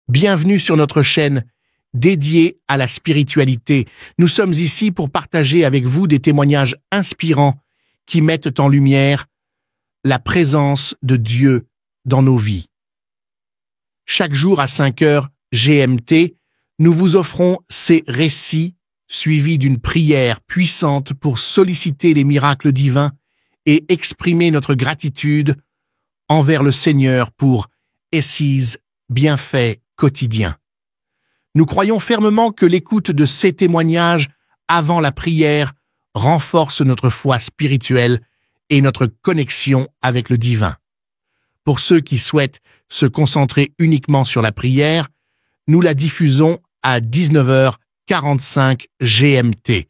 Bienvenue sur notre chaîne dédiée à la spiritualité. Nous sommes ici pour partager avec vous des témoignages inspirants qui mettent en lumière la présence de Dieu dans nos vies. Chaque jour à 5 heures GMT, nous vous offrons ces récits suivis d'une prière puissante pour solliciter les miracles divins et exprimer notre gratitude envers le Seigneur pour His bienfaits quotidiens. Nous croyons fermement que l'écoute de ces témoignages avant la prière renforce notre foi spirituelle et notre connexion avec le divin. Pour ceux qui souhaitent se concentrer uniquement sur la prière, nous la diffusons à 19h45 GMT.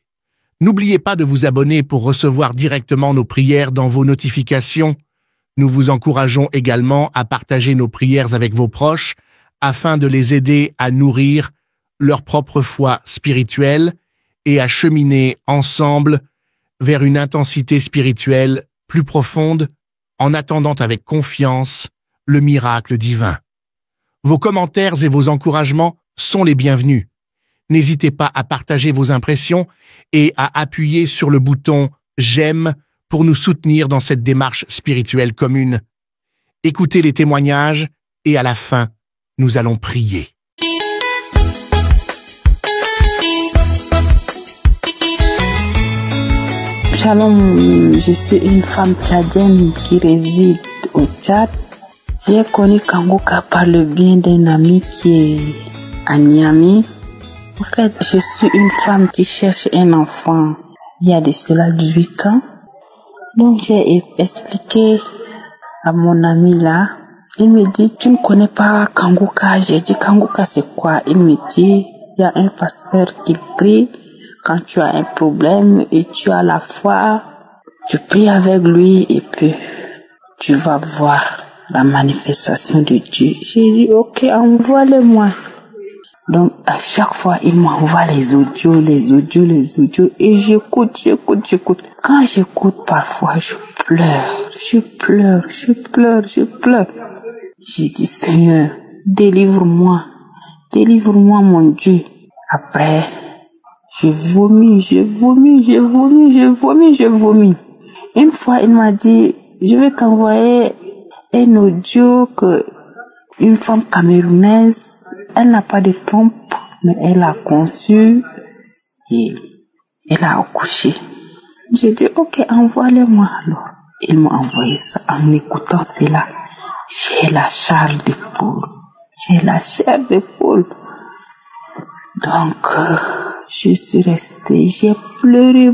N'oubliez pas de vous abonner pour recevoir directement nos prières dans vos notifications. Nous vous encourageons également à partager nos prières avec vos proches afin de les aider à nourrir leur propre foi spirituelle et à cheminer ensemble vers une intensité spirituelle plus profonde en attendant avec confiance le miracle divin. Vos commentaires et vos encouragements sont les bienvenus. N'hésitez pas à partager vos impressions et à appuyer sur le bouton « J'aime » pour nous soutenir dans cette démarche spirituelle commune. Écoutez les témoignages et à la fin, nous allons prier. Shalom, je suis une femme tchadienne qui réside au Tchad. J'ai connu Kangoka par le bien d'un ami qui est à Niamey. En fait, je suis une femme qui cherche un enfant il y a de cela 18 ans. Donc j'ai expliqué à mon ami là. Il me dit, tu ne connais pas Kangoka? J'ai dit, Kangoka c'est quoi? Il me dit, il y a un pasteur qui prie quand tu as un problème et tu as la foi, tu pries avec lui et puis tu vas voir la manifestation de Dieu. J'ai dit, ok, envoie-le-moi. Donc à chaque fois, il m'envoie les audios et j'écoute. Quand j'écoute, parfois je pleure. J'ai dit, Seigneur, délivre-moi mon Dieu. Après, je vomis. Une fois, il m'a dit, je vais t'envoyer un audio que une femme camerounaise, elle n'a pas de trompe, mais elle a conçu et elle a accouché. J'ai dit, ok, envoie-le-moi alors. Il m'a envoyé ça. En écoutant cela, j'ai la chair de poule. Donc, je suis restée, j'ai pleuré.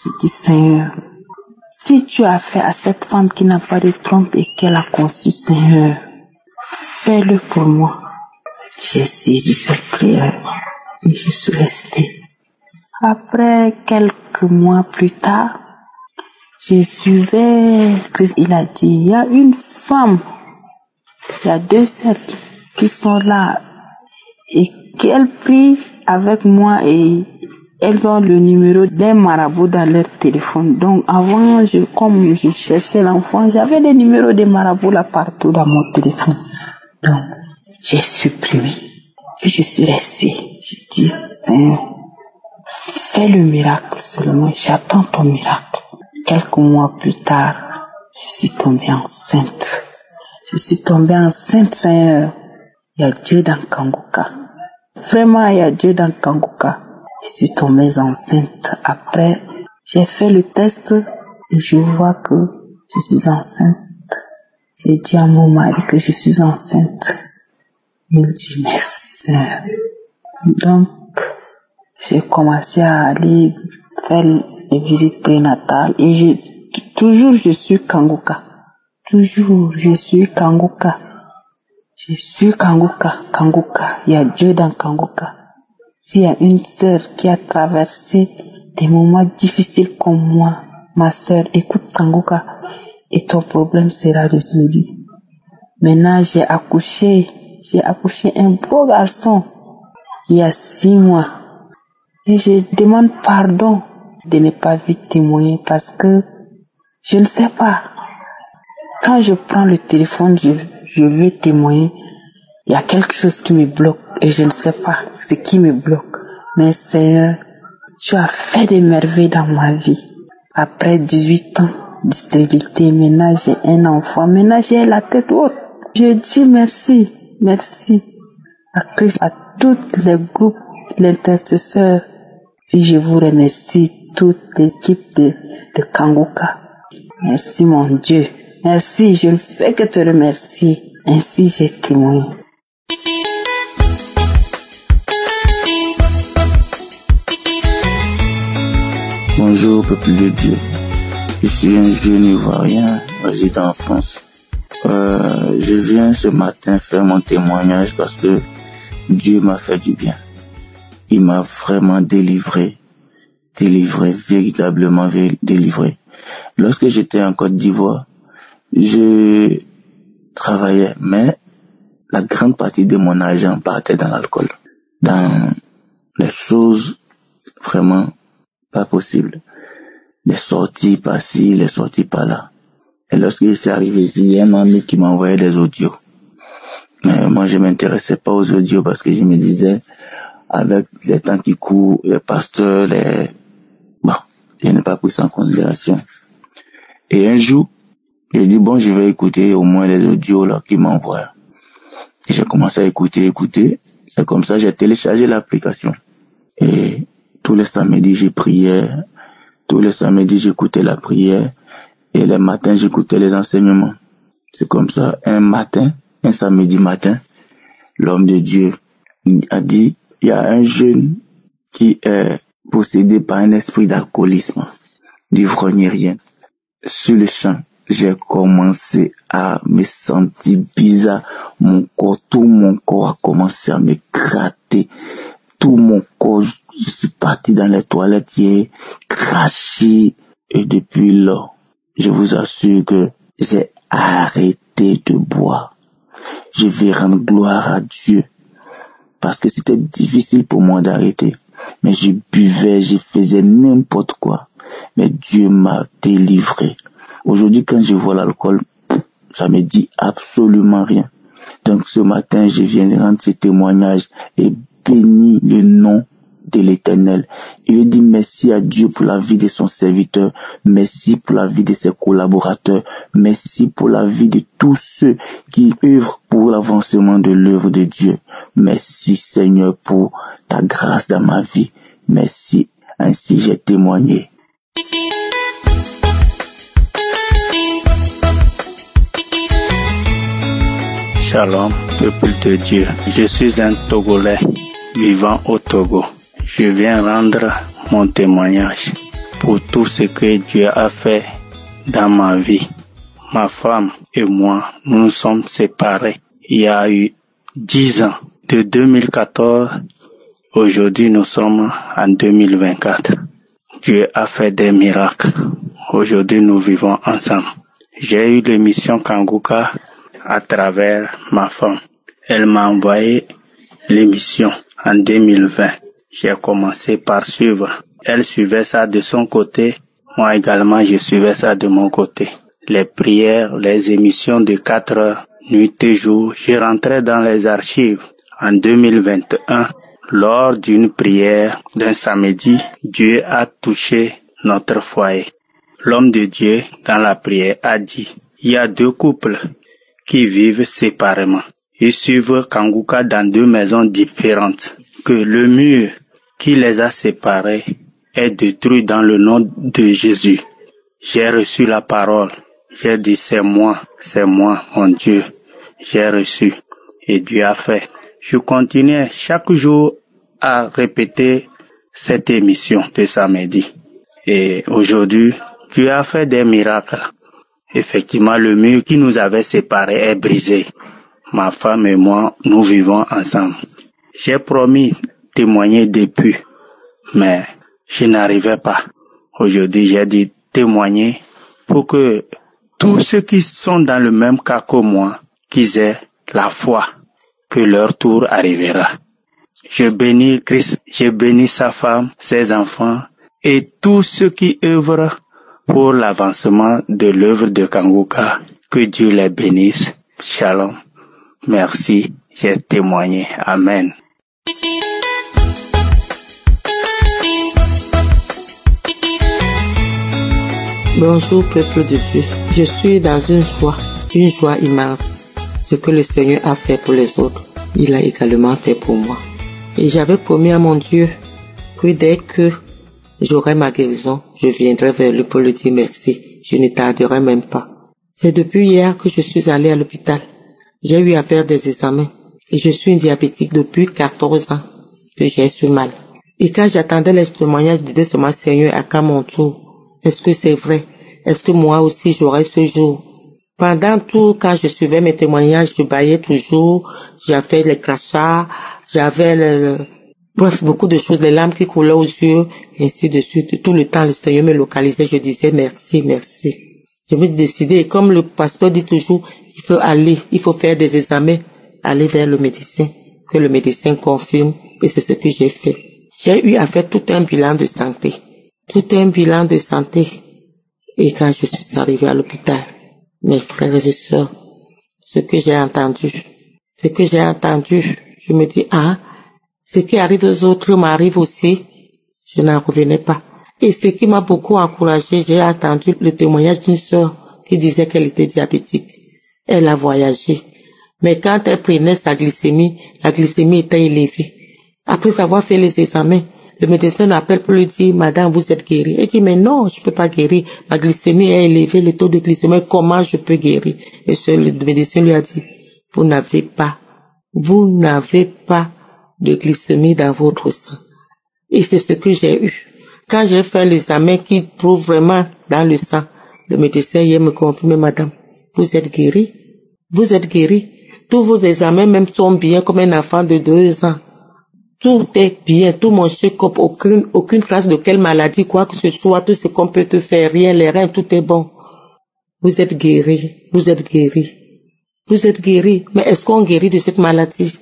J'ai dit, Seigneur, si tu as fait à cette femme qui n'a pas de trompe et qu'elle a conçu, Seigneur, fais-le pour moi. J'ai saisi cette prière et je suis restée. Après quelques mois plus tard, je suivais, il a dit, il y a une femme, il y a 2 sœurs qui sont là et qu'elles prient avec moi et elles ont le numéro d'un marabout dans leur téléphone. Donc avant, comme je cherchais l'enfant, j'avais les numéros des marabouts là partout dans mon téléphone. Donc j'ai supprimé et je suis restée. J'ai dit, Seigneur, fais le miracle seulement, j'attends ton miracle. Quelques mois plus tard, je suis tombée enceinte. Seigneur. Il y a Dieu dans Kangoka. Vraiment, il y a Dieu dans Kangoka. Je suis tombée enceinte. Après, j'ai fait le test et je vois que je suis enceinte. J'ai dit à mon mari que je suis enceinte. Il dit merci, Seigneur. Donc, j'ai commencé à aller faire les visites prénatales et je suis Kangoka. Je suis Kangoka. Il y a Dieu dans Kangoka. S'il y a une sœur qui a traversé des moments difficiles comme moi, ma sœur, écoute Kangoka et ton problème sera résolu. Maintenant, j'ai accouché un beau garçon il y a 6 mois. Et je demande pardon de ne pas vite témoigner parce que je ne sais pas. Quand je prends le téléphone, je veux témoigner. Il y a quelque chose qui me bloque et je ne sais pas ce qui me bloque. Mais Seigneur, tu as fait des merveilles dans ma vie. Après 18 ans de stérilité, maintenant j'ai un enfant, maintenant j'ai la tête haute. Je dis merci, merci à Christ, à tous les groupes, l'intercesseur. Et je vous remercie, toute l'équipe de Kanguka. Merci mon Dieu. Merci, je ne fais que te remercier. Ainsi j'ai témoigné. Bonjour peuple de Dieu. Je suis un jeune Ivoirien résidant en France. Je viens ce matin faire mon témoignage parce que Dieu m'a fait du bien. Il m'a vraiment délivré, véritablement délivré. Lorsque j'étais en Côte d'Ivoire, je travaillais, mais la grande partie de mon argent partait dans l'alcool, dans les choses vraiment pas possibles. Les sorties par-ci, les sorties par-là. Et lorsque je suis arrivé ici, il y a un ami qui m'a envoyé des audios. Mais moi, je m'intéressais pas aux audios parce que je me disais, avec les temps qui courent, les pasteurs, je n'ai pas pris ça en considération. Et un jour, j'ai dit, je vais écouter au moins les audios là qu'il m'envoie. Et j'ai commencé à écouter. Et comme ça, j'ai téléchargé l'application. Et tous les samedis, j'ai prié. Tous les samedis, j'écoutais la prière. Et les matins, j'écoutais les enseignements. C'est comme ça. Un samedi matin, l'homme de Dieu a dit, il y a un jeune qui est possédé par un esprit d'alcoolisme, d'ivrognerien. Sur le champ, j'ai commencé à me sentir bizarre. Tout mon corps a commencé à me gratter. Tout mon corps, je suis parti dans les toilettes, j'ai craché. Et depuis là, je vous assure que j'ai arrêté de boire. Je vais rendre gloire à Dieu. Parce que c'était difficile pour moi d'arrêter. Mais je buvais, je faisais n'importe quoi. Mais Dieu m'a délivré. Aujourd'hui, quand je vois l'alcool, ça me dit absolument rien. Donc ce matin, je viens de rendre ce témoignage et bénis le nom de l'Éternel. Il dit merci à Dieu pour la vie de son serviteur, merci pour la vie de ses collaborateurs, merci pour la vie de tous ceux qui œuvrent pour l'avancement de l'œuvre de Dieu. Merci Seigneur pour ta grâce dans ma vie. Merci, ainsi j'ai témoigné. Shalom, peuple de Dieu. Je suis un Togolais vivant au Togo. Je viens rendre mon témoignage pour tout ce que Dieu a fait dans ma vie. Ma femme et moi, nous nous sommes séparés il y a eu 10 ans. De 2014, aujourd'hui nous sommes en 2024. Dieu a fait des miracles. Aujourd'hui nous vivons ensemble. J'ai eu l'émission Kanguka à travers ma femme. Elle m'a envoyé l'émission en 2020. J'ai commencé par suivre. Elle suivait ça de son côté. Moi également, je suivais ça de mon côté. Les prières, les émissions de 4 heures, nuit et jour, je rentrais dans les archives. En 2021, lors d'une prière d'un samedi, Dieu a touché notre foyer. L'homme de Dieu, dans la prière, a dit, il y a 2 couples qui vivent séparément. Ils suivent Kanguka dans 2 maisons différentes. Que le mur qui les a séparés est détruit dans le nom de Jésus. J'ai reçu la parole. J'ai dit c'est moi, mon Dieu. J'ai reçu et Dieu a fait. Je continuais chaque jour à répéter cette émission de samedi. Et aujourd'hui, Dieu a fait des miracles. Effectivement, le mur qui nous avait séparés est brisé. Ma femme et moi, nous vivons ensemble. J'ai promis témoigner depuis, mais je n'arrivais pas. Aujourd'hui, j'ai dit témoigner pour que tous ceux qui sont dans le même cas que moi, qu'ils aient la foi que leur tour arrivera. Je bénis Christ, je bénis sa femme, ses enfants et tous ceux qui œuvrent pour l'avancement de l'œuvre de Kanguka. Que Dieu les bénisse Shalom. Merci, j'ai témoigné. Amen. Bonjour peuple de Dieu, je suis dans une joie immense. Ce que le Seigneur a fait pour les autres, il a également fait pour moi. Et j'avais promis à mon Dieu que dès que j'aurai ma guérison, je viendrai vers lui pour lui dire merci. Je ne tarderai même pas. C'est depuis hier que je suis allée à l'hôpital. J'ai eu à faire des examens et je suis une diabétique depuis 14 ans que j'ai ce mal. Et quand j'attendais les témoignages, je disais seulement Seigneur, à quand mon tour? Est-ce que c'est vrai? Est-ce que moi aussi j'aurai ce jour? Pendant tout, quand je suivais mes témoignages, je baillais toujours, j'avais les crachats, j'avais bref, beaucoup de choses, les larmes qui coulaient aux yeux, et ainsi de suite. Tout le temps, le Seigneur me localisait, je disais merci, merci. Je me décidais, et comme le pasteur dit toujours, il faut faire des examens, aller vers le médecin, que le médecin confirme, et c'est ce que j'ai fait. J'ai eu à faire tout un bilan de santé. Et quand je suis arrivée à l'hôpital, mes frères et sœurs, ce que j'ai entendu, je me dis, ce qui arrive aux autres m'arrive aussi, je n'en revenais pas. Et ce qui m'a beaucoup encouragée, j'ai entendu le témoignage d'une sœur qui disait qu'elle était diabétique. Elle a voyagé. Mais quand elle prenait sa glycémie, la glycémie était élevée. Après avoir fait les examens, le médecin l'appelle pour lui dire, madame, vous êtes guérie. Elle dit, mais non, je peux pas guérir. Ma glycémie est élevée, le taux de glycémie, comment je peux guérir? Et le médecin lui a dit, vous n'avez pas de glycémie dans votre sang. Et c'est ce que j'ai eu. Quand j'ai fait l'examen qui prouve vraiment dans le sang, le médecin hier me confirme, madame, vous êtes guérie. Tous vos examens même sont bien comme un enfant de 2 ans. Tout est bien, tout mon check-up, aucune trace de quelle maladie, quoi que ce soit, tout ce qu'on peut te faire, rien, les reins, tout est bon. Vous êtes guéri. Mais est-ce qu'on guérit de cette maladie?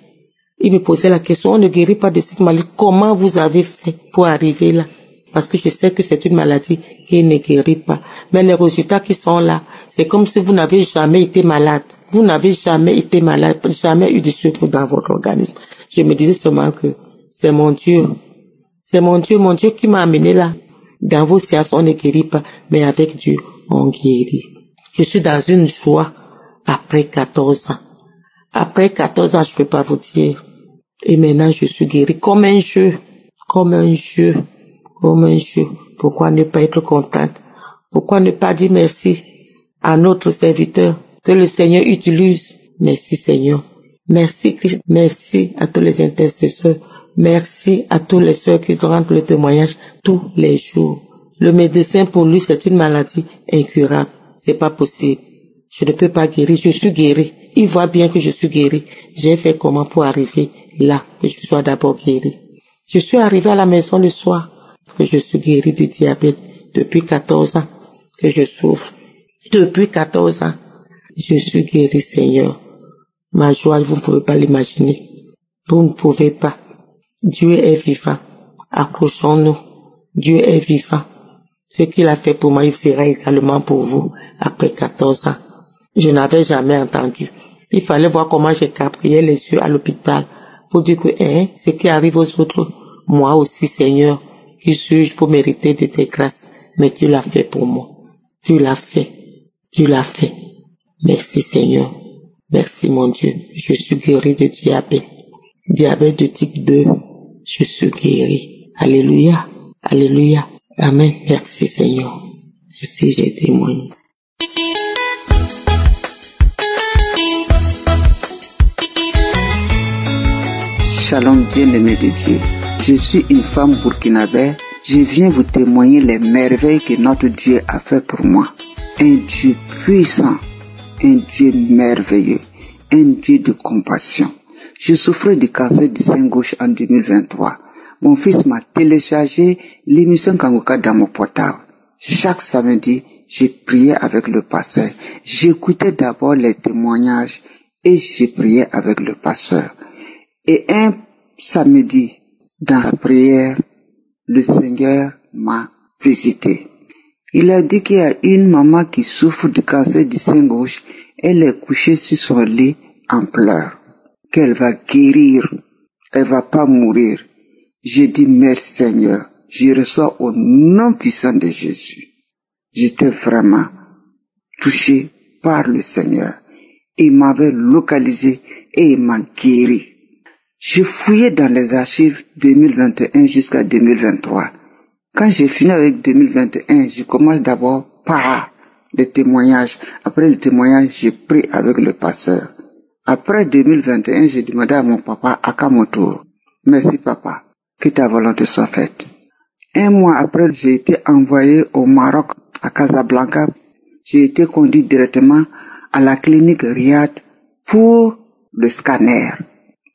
Il me posait la question, on ne guérit pas de cette maladie. Comment vous avez fait pour arriver là? Parce que je sais que c'est une maladie qui ne guérit pas. Mais les résultats qui sont là, c'est comme si vous n'avez jamais été malade. Jamais eu de secours dans votre organisme. Je me disais seulement que c'est mon Dieu qui m'a amené là. Dans vos séances, on ne guérit pas, mais avec Dieu, on guérit. Je suis dans une joie après 14 ans. Après 14 ans, je peux pas vous dire. Et maintenant, je suis guéri comme un jeu. Pourquoi ne pas être contente? Pourquoi ne pas dire merci à notre serviteur que le Seigneur utilise? Merci Seigneur. Merci Christ. Merci à tous les intercesseurs. Merci à tous les sœurs qui rendent le témoignage tous les jours. Le médecin, pour lui, c'est une maladie incurable. C'est pas possible. Je ne peux pas guérir. Je suis guéri. Il voit bien que je suis guéri. J'ai fait comment pour arriver là, que je sois d'abord guéri. Je suis arrivé à la maison le soir, que je suis guéri du diabète depuis 14 ans, que je souffre. Depuis 14 ans, je suis guéri, Seigneur. Ma joie, vous ne pouvez pas l'imaginer. Vous ne pouvez pas. Dieu est vivant. Accrochons-nous. Dieu est vivant. Ce qu'il a fait pour moi, il fera également pour vous après 14 ans. Je n'avais jamais entendu. Il fallait voir comment j'ai caprié les yeux à l'hôpital pour dire que ce qui arrive aux autres, moi aussi, Seigneur, qui suis-je pour mériter de tes grâces? Mais tu l'as fait pour moi. Tu l'as fait. Merci Seigneur. Merci mon Dieu. Je suis guéri de diabète. Diabète de type 2. Je suis guéri. Alléluia. Amen. Merci Seigneur. Merci, j'ai témoigné. Shalom bien-aimé de Dieu. Je suis une femme burkinabé. Je viens vous témoigner les merveilles que notre Dieu a fait pour moi. Un Dieu puissant, un Dieu merveilleux, un Dieu de compassion. Je souffrais du cancer du sein gauche en 2023. Mon fils m'a téléchargé l'émission Kangoka dans mon portable. Chaque samedi, je priais avec le pasteur. J'écoutais d'abord les témoignages et je priais avec le pasteur. Et un samedi, dans la prière, le Seigneur m'a visité. Il a dit qu'il y a une maman qui souffre du cancer du sein gauche Elle est couchée sur son lit en pleurs. Qu'elle va guérir. Elle va pas mourir. Je dis merci Seigneur. Je reçois au nom puissant de Jésus. J'étais vraiment touché par le Seigneur. Il m'avait localisé et il m'a guéri. Je fouillais dans les archives 2021 jusqu'à 2023. Quand j'ai fini avec 2021, je commence d'abord par les témoignages. Après le témoignage, j'ai pris avec le pasteur. Après 2021, j'ai demandé à mon papa, à mon tour, merci papa, que ta volonté soit faite. Un mois après, j'ai été envoyé au Maroc, à Casablanca. J'ai été conduit directement à la clinique Riyad pour le scanner.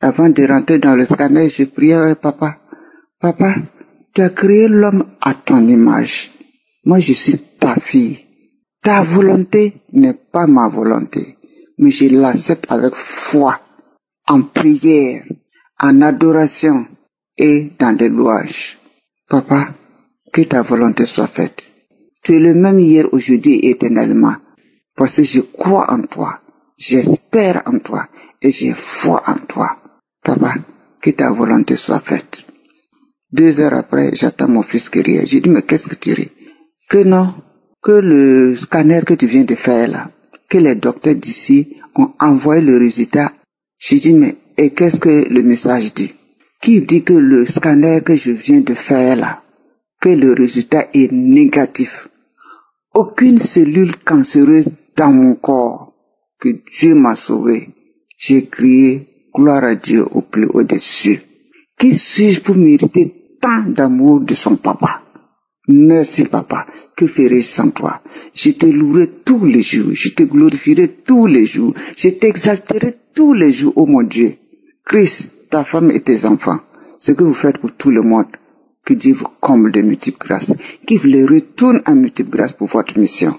Avant de rentrer dans le scanner, j'ai prié, papa, tu as créé l'homme à ton image. Moi, je suis ta fille. Ta volonté n'est pas ma volonté, mais je l'accepte avec foi, en prière, en adoration et dans des louanges. Papa, que ta volonté soit faite. Tu es le même hier, aujourd'hui et éternellement, parce que je crois en toi, j'espère en toi et j'ai foi en toi. Papa, que ta volonté soit faite. 2 heures après, j'attends mon fils qui rit. J'ai dit, mais qu'est-ce que tu ris? Que non, que le scanner que tu viens de faire là, que les docteurs d'ici ont envoyé le résultat. J'ai dit, mais et qu'est-ce que le message dit? Qui dit que le scanner que je viens de faire là, que le résultat est négatif? Aucune cellule cancéreuse dans mon corps, que Dieu m'a sauvé. J'ai crié, gloire à Dieu au plus haut des cieux. Qui suis-je pour mériter tant d'amour de son papa? Merci papa, que ferais-je sans toi? Je te louerai tous les jours, je te glorifierai tous les jours, je t'exalterai tous les jours, ô mon Dieu. Christ, ta femme et tes enfants, ce que vous faites pour tout le monde, que Dieu vous comble de multiples grâces, qu'il vous les retourne en multiples grâces pour votre mission.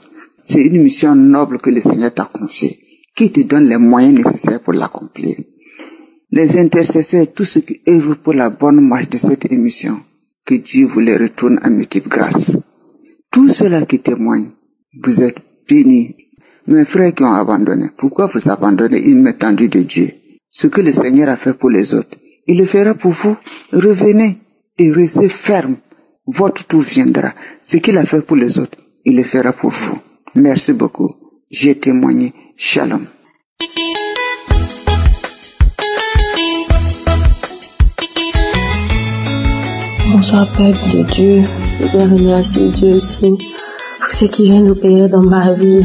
C'est une mission noble que le Seigneur t'a confiée, qui te donne les moyens nécessaires pour l'accomplir. Les intercesseurs, tous ceux qui œuvrent pour la bonne marche de cette émission, que Dieu vous les retourne en multiples grâces. Tous ceux-là qui témoignent, vous êtes bénis. Mes frères qui ont abandonné, pourquoi vous abandonnez une étendue de Dieu? Ce que le Seigneur a fait pour les autres, il le fera pour vous. Revenez et restez ferme. Votre tour viendra. Ce qu'il a fait pour les autres, il le fera pour vous. Merci beaucoup. J'ai témoigné. Shalom. Bonsoir peuple de Dieu, je viens remercier Dieu aussi pour ce qu'il vient d'opérer dans ma vie.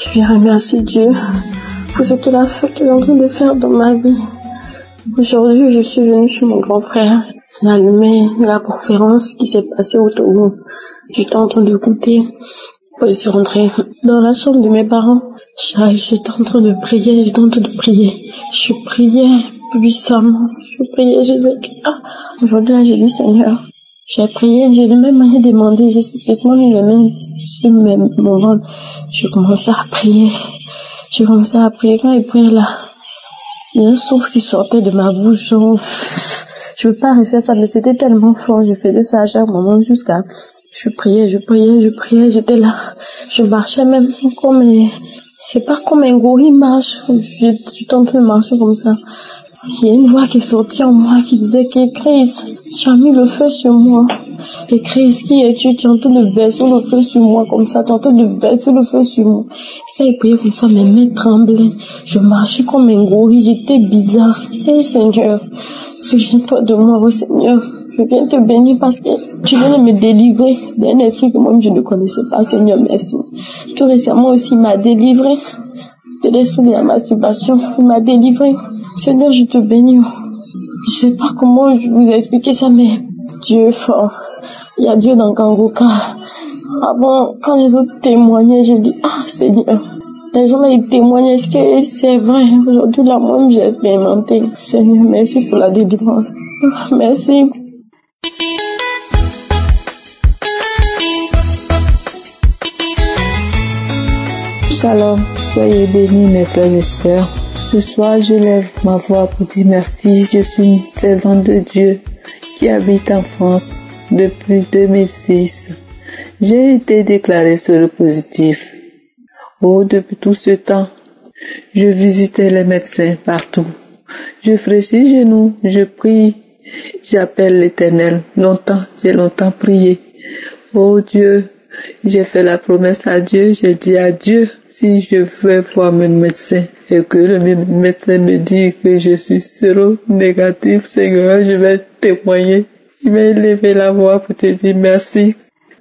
Je viens remercier Dieu pour ce qu'il a fait, qu'il est en train de faire dans ma vie. Aujourd'hui, je suis venue chez mon grand frère. J'ai allumé la conférence qui s'est passée au Togo. J'étais en train d'écouter. Je suis rentrée dans la chambre de mes parents. J'étais en train de prier, Je priais puissamment. Je priais, je disais, aujourd'hui là, j'ai dit Seigneur. J'ai prié, j'ai même rien demandé, j'ai simplement mis les mains sur mon ventre. J'ai commencé à prier. Quand il priait là, il y a un souffle qui sortait de ma bouche. Je veux pas refaire ça, mais c'était tellement fort. Je faisais ça à chaque moment jusqu'à... Je priais, j'étais là. Je marchais même comme... C'est pas comme un gorille marche. J'étais en train de marcher comme ça. Il y a une voix qui est sortie en moi qui disait que Christ, tu as mis le feu sur moi. Et Christ, qui es-tu? Tu es en train de verser le feu sur moi comme ça. Tu es en train de verser le feu sur moi. Quand il priait comme ça, mes mains tremblaient. Je marchais comme un gorille. J'étais bizarre. Et Seigneur, souviens-toi de moi, oh Seigneur. Je viens te bénir parce que tu viens de me délivrer d'un esprit que moi-même je ne connaissais pas. Seigneur, merci. Tout récemment aussi, il m'a délivré de l'esprit de la masturbation. Il m'a délivré. Seigneur, je te bénis. Je sais pas comment vous expliquer ça, mais Dieu est fort. Il y a Dieu dans Kangoka. Avant, quand les autres témoignaient, j'ai dit, Seigneur, les gens là, ils témoignent, est-ce que c'est vrai? Aujourd'hui, là, moi-même, j'ai expérimenté. Seigneur, merci pour la délivrance. Merci. Shalom, soyez bénis mes frères et sœurs. Ce soir, je lève ma voix pour dire merci. Je suis une servante de Dieu qui habite en France depuis 2006. J'ai été déclarée séropositive. Depuis tout ce temps, Je visitais les médecins partout. Je fléchis les genoux, je prie, j'appelle l'Éternel. J'ai longtemps prié. Oh Dieu, j'ai fait la promesse à Dieu, j'ai dit à Dieu, si je vais voir mon médecin et que le médecin me dit que je suis séronégatif, Seigneur, je vais témoigner. Je vais élever la voix pour te dire merci.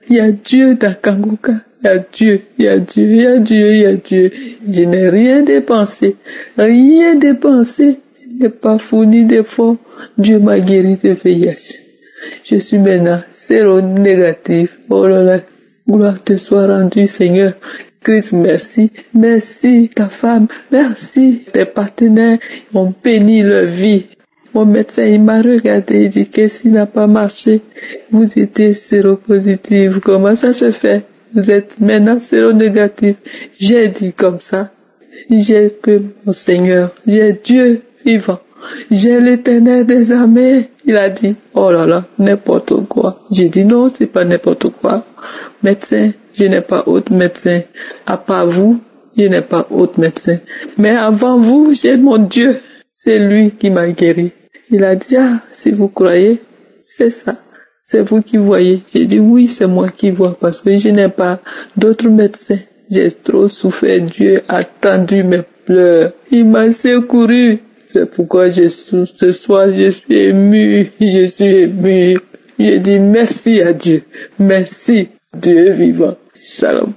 Il y a Dieu dans Kangoka. Il y a Dieu, il y a Dieu, il y a Dieu, il y a Dieu. Je n'ai rien dépensé. Rien dépensé. Je n'ai pas fourni d'efforts. Dieu m'a guéri de VIH. Je suis maintenant séronégatif. Oh là là, gloire te soit rendue, Seigneur. Christ, merci. Merci, ta femme. Merci, tes partenaires ont béni leur vie. Mon médecin, il m'a regardé, il dit qu'est-ce qui n'a pas marché. Vous étiez séropositif. Comment ça se fait? Vous êtes maintenant séronégatif. J'ai dit comme ça. J'ai que mon Seigneur. J'ai Dieu vivant. J'ai l'Éternel des armées. Il a dit, oh là là, n'importe quoi. J'ai dit non, c'est pas n'importe quoi. Médecin, je n'ai pas autre médecin. À part vous, je n'ai pas autre médecin. Mais avant vous, j'ai mon Dieu. C'est lui qui m'a guéri. Il a dit, ah, si vous croyez, c'est ça. C'est vous qui voyez. J'ai dit, oui, c'est moi qui vois parce que je n'ai pas d'autres médecins. J'ai trop souffert. Dieu a entendu mes pleurs. Il m'a secouru. C'est pourquoi ce soir, je suis ému. Je suis ému. J'ai dit merci à Dieu. Merci, Dieu vivant. Shalom.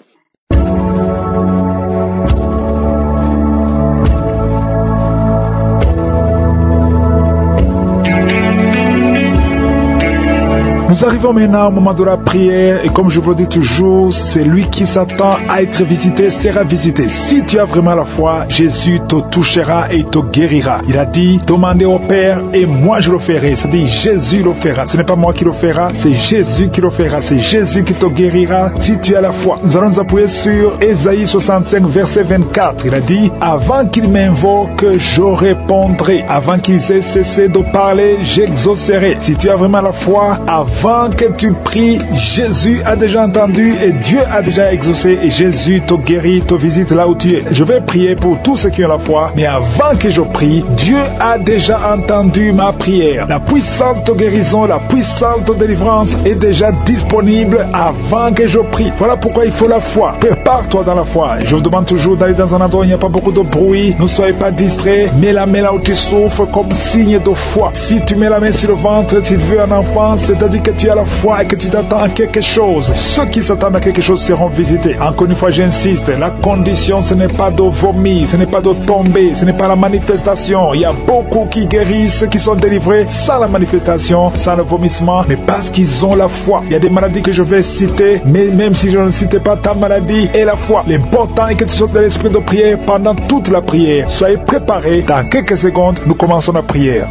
Nous arrivons maintenant au moment de la prière et comme je vous le dis toujours, c'est lui qui s'attend à être visité sera visité. Si tu as vraiment la foi, Jésus te touchera et te guérira. Il a dit, demandez au Père et moi je le ferai. C'est-à-dire Jésus le fera. Ce n'est pas moi qui le fera, c'est Jésus qui le fera. C'est Jésus qui te guérira si tu as la foi. Nous allons nous appuyer sur Ésaïe 65 verset 24. Il a dit, avant qu'il m'invoque, je répondrai. Avant qu'ils aient cessé de parler, j'exaucerai. Si tu as vraiment la foi, avant que tu pries, Jésus a déjà entendu et Dieu a déjà exaucé et Jésus te guérit, te visite là où tu es. Je vais prier pour tous ceux qui ont la foi, mais avant que je prie, Dieu a déjà entendu ma prière. La puissance de guérison, la puissance de délivrance est déjà disponible avant que je prie. Voilà pourquoi il faut la foi. Prépare-toi dans la foi. Je vous demande toujours d'aller dans un endroit où il n'y a pas beaucoup de bruit. Ne soyez pas distraits. Mets la main là où tu souffres comme signe de foi. Si tu mets la main sur le ventre, si tu veux un enfant, c'est-à-dire que tu as la foi et que tu t'attends à quelque chose. Ceux qui s'attendent à quelque chose seront visités. Encore une fois, j'insiste, la condition, ce n'est pas de vomir, ce n'est pas de tomber, ce n'est pas la manifestation. Il y a beaucoup qui guérissent, qui sont délivrés sans la manifestation, sans le vomissement, mais parce qu'ils ont la foi. Il y a des maladies que je vais citer, mais même si je ne citais pas ta maladie et la foi, l'important est que tu sois dans l'esprit de prière pendant toute la prière. Soyez préparés. Dans quelques secondes, nous commençons la prière.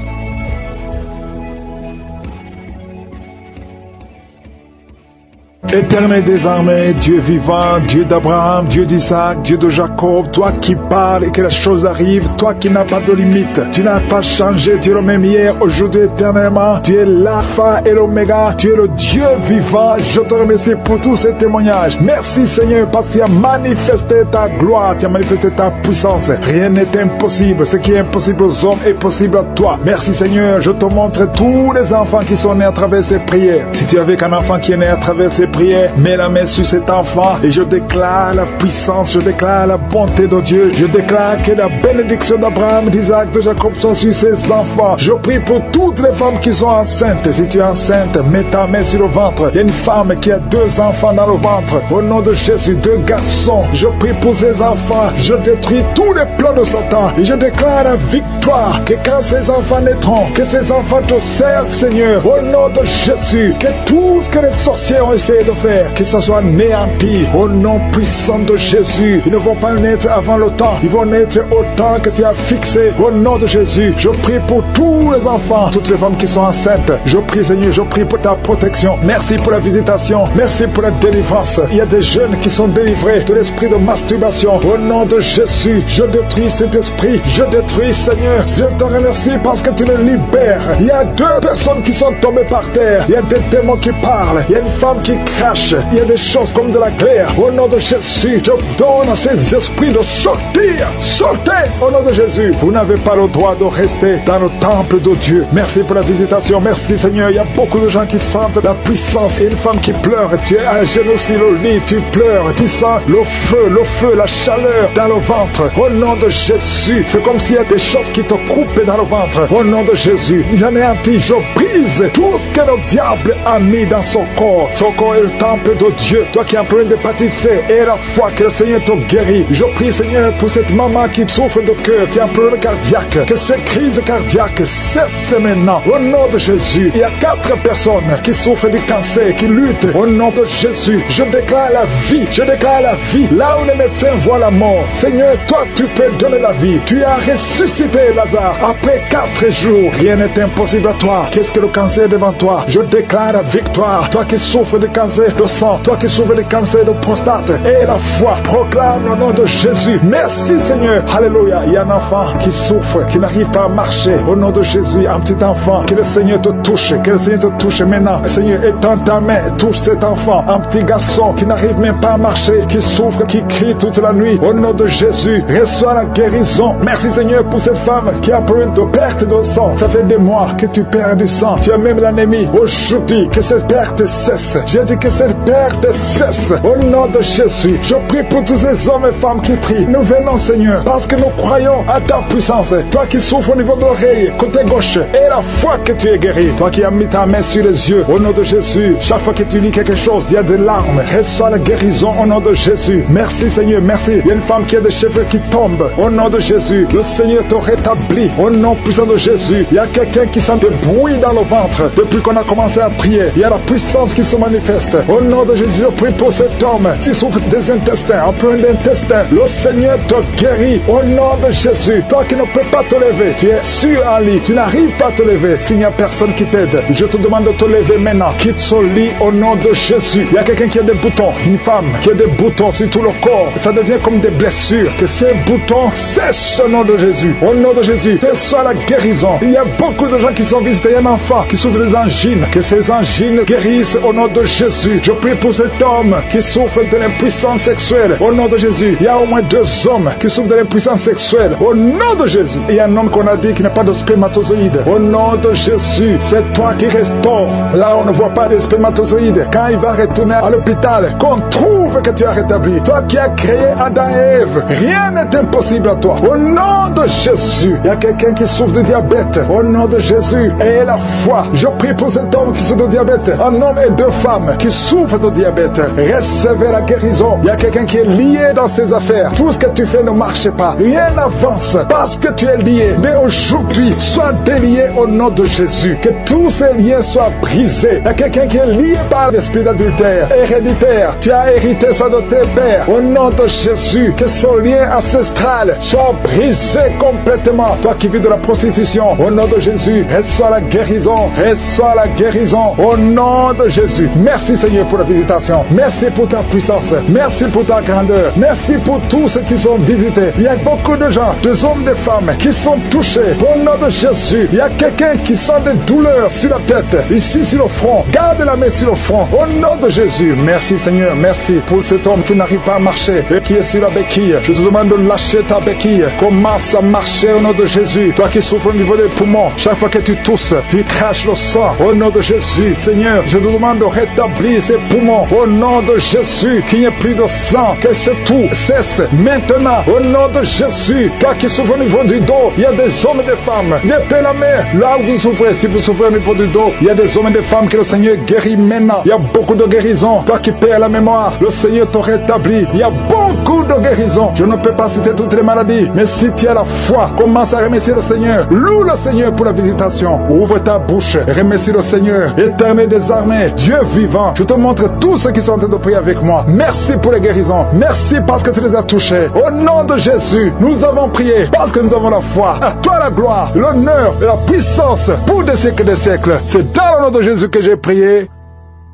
Éternel des armées, Dieu vivant, Dieu d'Abraham, Dieu d'Isaac, Dieu de Jacob, toi qui parles et que la chose arrive, toi qui n'as pas de limite, tu n'as pas changé, tu es le même hier, aujourd'hui, éternellement, tu es l'alpha et l'oméga, tu es le Dieu vivant. Je te remercie pour tous ces témoignages. Merci Seigneur parce que tu as manifesté ta gloire, tu as manifesté ta puissance. Rien n'est impossible, ce qui est impossible aux hommes est possible à toi. Merci Seigneur, je te montre tous les enfants qui sont nés à travers ces prières. Si tu avais qu'un enfant qui est né à travers ces prières, mets la main sur cet enfant et je déclare la puissance, je déclare la bonté de Dieu, je déclare que la bénédiction d'Abraham, d'Isaac, de Jacob soit sur ses enfants. Je prie pour toutes les femmes qui sont enceintes. Si tu es enceinte, mets ta main sur le ventre. Il y a une femme qui a 2 enfants dans le ventre. Au nom de Jésus, 2 garçons. Je prie pour ces enfants. Je détruis tous les plans de Satan et je déclare la victoire. Que quand ces enfants naîtront, que ces enfants te servent, Seigneur. Au nom de Jésus, que tout ce que les sorciers ont essayé de faire, que ça soit néanti. Au nom puissant de Jésus, ils ne vont pas naître avant le temps. Ils vont naître au temps que tu as fixé. Au nom de Jésus, je prie pour tous les enfants, toutes les femmes qui sont enceintes. Je prie, Seigneur, je prie pour ta protection. Merci pour la visitation. Merci pour la délivrance. Il y a des jeunes qui sont délivrés de l'esprit de masturbation. Au nom de Jésus, je détruis cet esprit. Je détruis, Seigneur. Je te remercie parce que tu les libères. Il y a 2 personnes qui sont tombées par terre. Il y a des démons qui parlent. Il y a une femme qui crie. crache. Il y a des choses comme de la glaire. Au nom de Jésus, je donne à ces esprits de sortir. Sortez au nom de Jésus. Vous n'avez pas le droit de rester dans le temple de Dieu. Merci pour la visitation. Merci Seigneur. Il y a beaucoup de gens qui sentent la puissance. Et une femme qui pleure. Tu es à genoux sur le lit. Tu pleures. Tu sens le feu, la chaleur dans le ventre. Au nom de Jésus. C'est comme s'il y a des choses qui te coupent dans le ventre. Au nom de Jésus. J'anéantis, je brise tout ce que le diable a mis dans son corps. Son corps est le temple de Dieu. Toi qui as un problème d'hépatite C, et la foi que le Seigneur te guérit. Je prie Seigneur pour cette maman qui souffre de cœur, qui a un problème cardiaque. Que ces crises cardiaques cessent maintenant. Au nom de Jésus. Il y a 4 personnes qui souffrent du cancer, qui luttent. Au nom de Jésus. Je déclare la vie. Je déclare la vie. Là où les médecins voient la mort. Seigneur, toi tu peux donner la vie. Tu as ressuscité Lazare. Après 4 jours, rien n'est impossible à toi. Qu'est-ce que le cancer devant toi? Je déclare la victoire. Toi qui souffres de cancer de sang, toi qui souffres de cancer de prostate, et la foi, proclame le nom de Jésus. Merci Seigneur. Alléluia. Il y a un enfant qui souffre, qui n'arrive pas à marcher. Au nom de Jésus, un petit enfant, que le Seigneur te touche, que le Seigneur te touche maintenant. Seigneur, étends ta main, touche cet enfant, un petit garçon qui n'arrive même pas à marcher, qui souffre, qui crie toute la nuit. Au nom de Jésus, reçois la guérison. Merci Seigneur pour cette femme qui a un problème de perte de sang. Ça fait des mois que tu perds du sang. Tu as même l'anémie. Aujourd'hui, que cette perte cesse. J'ai dit que cette perte cesse. Au nom de Jésus, je prie pour tous ces hommes et femmes qui prient. Nous venons Seigneur, parce que nous croyons à ta puissance. Toi qui souffres au niveau de l'oreille, côté gauche, et la foi que tu es guéri. Toi qui as mis ta main sur les yeux, au nom de Jésus, chaque fois que tu lis quelque chose, il y a des larmes. Reçois la guérison au nom de Jésus. Merci Seigneur, merci. Il y a une femme qui a des cheveux qui tombent. Au nom de Jésus, le Seigneur te rétablit. Au nom puissant de Jésus, il y a quelqu'un qui sent des bruits dans le ventre. Depuis qu'on a commencé à prier, il y a la puissance qui se manifeste. Au nom de Jésus, je prie pour cet homme qui souffre des intestins, un peu d'intestin. Le Seigneur te guérit. Au nom de Jésus, toi qui ne peux pas te lever, tu es sur un lit, tu n'arrives pas à te lever. S'il n'y a personne qui t'aide, je te demande de te lever maintenant. Quitte ce lit au nom de Jésus. Il y a quelqu'un qui a des boutons, une femme qui a des boutons sur tout le corps. Ça devient comme des blessures. Que ces boutons sèchent au nom de Jésus. Au nom de Jésus, reçois la guérison. Il y a beaucoup de gens qui sont visités. Il y a un enfant qui souffre des angines. Que ces angines guérissent au nom de Jésus. Je prie pour cet homme qui souffre de l'impuissance sexuelle. Au nom de Jésus. Il y a au moins 2 hommes qui souffrent de l'impuissance sexuelle. Au nom de Jésus. Il y a un homme qu'on a dit qui n'a pas de spermatozoïdes. Au nom de Jésus. C'est toi qui restaures. Là, on ne voit pas de spermatozoïdes. Quand il va retourner à l'hôpital, qu'on trouve que tu as rétabli. Toi qui as créé Adam et Ève. Rien n'est impossible à toi. Au nom de Jésus. Il y a quelqu'un qui souffre de diabète. Au nom de Jésus. Et la foi. Je prie pour cet homme qui souffre de diabète. Un homme et 2 femmes qui souffrent de diabète. Recevez la guérison. Il y a quelqu'un qui est lié dans ses affaires. Tout ce que tu fais ne marche pas. Rien n'avance parce que tu es lié. Mais aujourd'hui, sois délié au nom de Jésus. Que tous ces liens soient brisés. Il y a quelqu'un qui est lié par l'esprit d'adultère héréditaire. Tu as hérité ça de tes pères. Au nom de Jésus, que ce lien ancestral soit brisé complètement. Toi qui vis de la prostitution, au nom de Jésus, reçois la guérison. Reçois la guérison au nom de Jésus. Merci Seigneur pour la visitation. Merci pour ta puissance. Merci pour ta grandeur. Merci pour tous ceux qui sont visités. Il y a beaucoup de gens, des hommes, des femmes qui sont touchés. Au nom de Jésus, il y a quelqu'un qui sent des douleurs sur la tête, ici sur le front. Garde la main sur le front. Au nom de Jésus. Merci Seigneur. Merci pour cet homme qui n'arrive pas à marcher et qui est sur la béquille. Je te demande de lâcher ta béquille. Commence à marcher au nom de Jésus. Toi qui souffres au niveau des poumons, chaque fois que tu tousses, tu craches le sang. Au nom de Jésus. Seigneur, je te demande de rétablir ces poumons. Au nom de Jésus. Qu'il n'y ait plus de sang. Que ce tout cesse maintenant. Au nom de Jésus. Toi qui souffres au niveau du dos, il y a des hommes et des femmes. Mettez la main là où vous souffrez. Si vous souffrez au niveau du dos, il y a des hommes et des femmes que le Seigneur guérit maintenant. Il y a beaucoup de guérisons. Toi qui perds la mémoire, le Seigneur te rétablit. Il y a beaucoup de guérisons. Je ne peux pas citer toutes les maladies, mais si tu as la foi, commence à remercier le Seigneur. Loue le Seigneur pour la visitation. Ouvre ta bouche, remercie le Seigneur. Éternel des armées, Dieu vivant, je te montre tous ceux qui sont en train de prier avec moi. Merci pour les guérisons. Merci parce que tu les as touchés. Au nom de Jésus, nous avons prié parce que nous avons la foi. À toi la gloire, l'honneur et la puissance pour des siècles et des siècles. C'est dans le nom de Jésus que j'ai prié.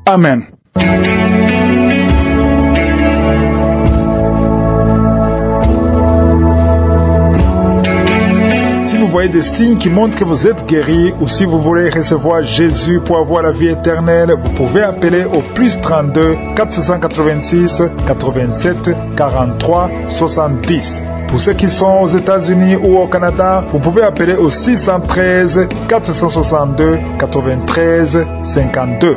Amen. Si vous vous voyez des signes qui montrent que vous êtes guéri ou si vous voulez recevoir Jésus pour avoir la vie éternelle, vous pouvez appeler au plus 32 486 87 43 70. Pour ceux qui sont aux États-Unis ou au Canada, vous pouvez appeler au 613 462 93 52.